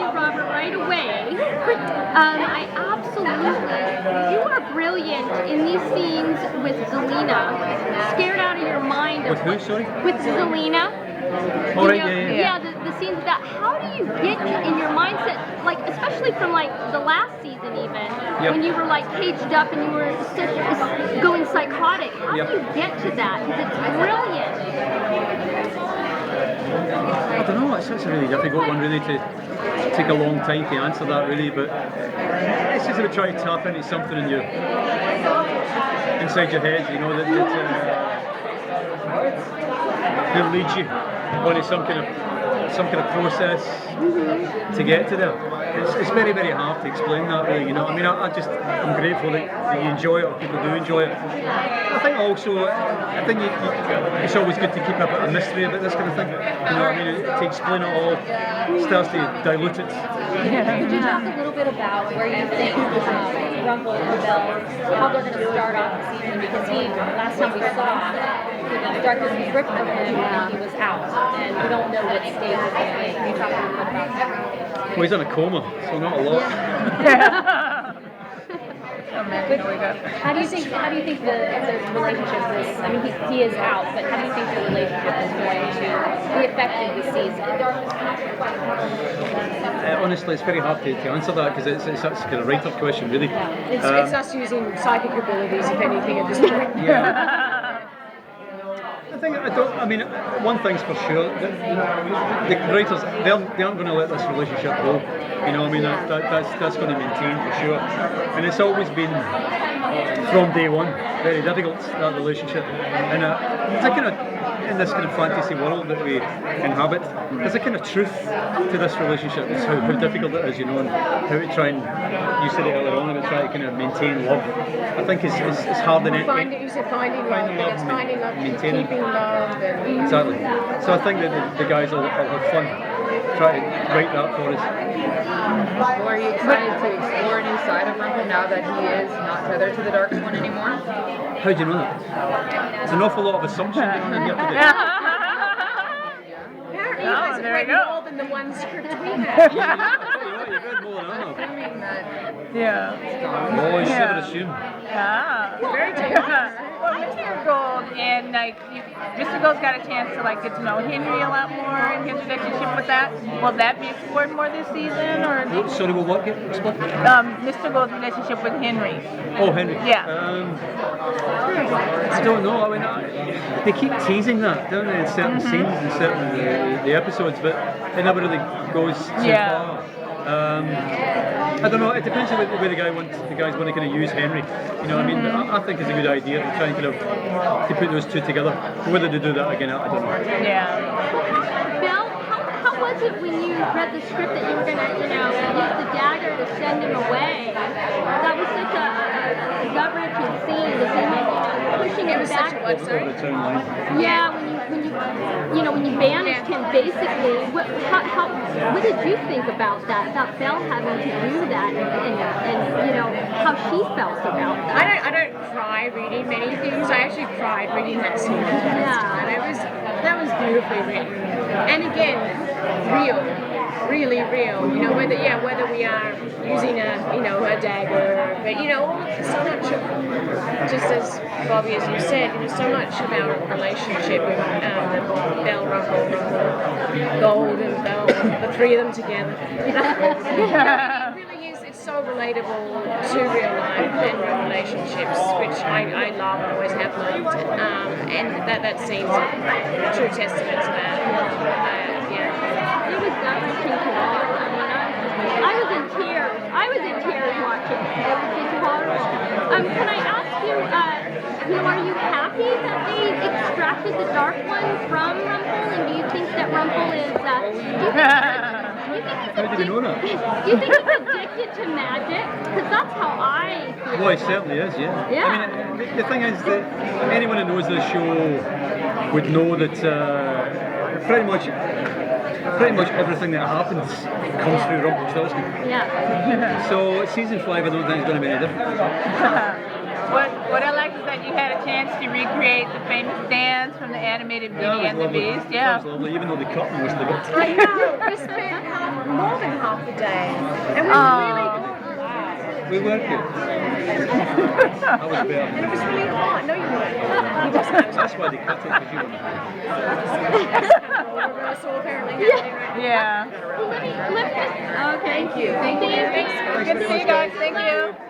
you, Robert, right away. I absolutely, you are brilliant in these scenes with Zelina. Scared out of your mind. With who, sorry? With Zelina. Oh, right, yeah. The scenes of that. How do you get in your mindset, like especially from like the last season even, when you were like caged up and you were going psychotic? How do you get to that? Because it's brilliant. I don't know, it's a really difficult one really to take a long time to answer that really, but it's just about trying to tap into something in your inside your head, you know, that leads you onto some kind of process to get to there. It's very, very hard to explain that really, you know. I mean, I'm grateful that you enjoy it, or people do enjoy it. I think also, it's always good to keep a bit of mystery about this kind of thing. You know, I mean, to explain it all starts to dilute it. Could you talk a little bit about where you think Rumple and Belle, how they're going to start off the season? Because last time we saw, the darkness was ripped from him and he was out, and we don't know what stage he's in. Can you talk a little bit about that? Well, he's in a coma, so not a lot. How do you think the relationship is? I mean, he is out, but how do you think the relationship is going to be affected this season? Honestly, it's very hard to answer that because it's such a kind of writer question, really. It's us using psychic abilities, if anything, at this point. Yeah. I mean, one thing's for sure, the writers, they aren't going to let this relationship go. You know, I mean, that's going to maintain for sure. And it's always been, from day one, very difficult, that relationship. And in this kind of fantasy world that we inhabit, there's a kind of truth to this relationship. It's how difficult it is, you know, and how to try and, you said it earlier on, about trying to kind of maintain love. I think it's hard in it. You said finding love, maintaining keeping love. And exactly. So I think that the guys will have fun trying to write that for us. Well, are you excited to explore a new side of Rumple now that he is not tethered to the Dark One anymore? How do you know that? It's an awful lot of assumption that you have to do. Apparently you guys have read more than the one script we had. You've read more than I have. Assuming that Oh, you should never assume. Very dangerous. Well, Mr. Gold and Mr. Gold's got a chance to get to know Henry a lot more and his relationship with that. Will that be explored more this season, or? Sorry, will what get explored? Mr. Gold's relationship with Henry. Oh, Henry. Yeah. I don't know. I mean, they keep teasing that, don't they, in certain scenes and certain the episodes, but it never really goes too far. I don't know. It depends on where the guys want to kind of use Henry. You know, what I mean, I think it's a good idea to try and kind of to put those two together. Whether they do that again, I don't know. Yeah. Bill, how was it when you read the script that you were gonna, use the dagger to send him away? That was such a gut-wrenching scene. To see him, pushing him back. Yeah, when you banished him, basically. What did you think about that? About Belle having to do that, and how she felt about that? I don't cry reading many things. I actually cried reading that scene the first time. That was beautifully written, and again, really real. Whether we are using a dagger, but so much of, just as Bobby, as you said, so much of our relationship with Belle, Rumple, Gold, and Belle, the three of them together. It really is. It's so relatable to real life and real relationships, which I love and always have loved. And that seems a true testament to that. It was gut-wrenching to watch. I was in tears. Watching it. It was just horrible. Can I ask you, are you happy that they extracted the Dark One from Rumple? And do you think that Rumple is, How did you know that? Do you think he's addicted to magic? Because that's how I feel. Well, he certainly is, yeah. I mean, the thing is that anyone who knows the show would know that pretty much everything that happens comes through Rumpelstiltskin. Yeah. So season 5, I don't think it's going to be any different. What I like is that that you had a chance to recreate the famous dance from the animated Beauty Yeah, and the lovely. Beast. That Yeah. was lovely, even though they cut most of it. I know, we spent more than half a day. And we were really good. We were good. That was And it better. was really hot. No, you weren't. He wasn't. That's why they cut it, because you were Reversal apparently happening right now. Yeah. Let me just. Okay. Thank you. Thank you. Thanks. Good to see you guys. Thank you.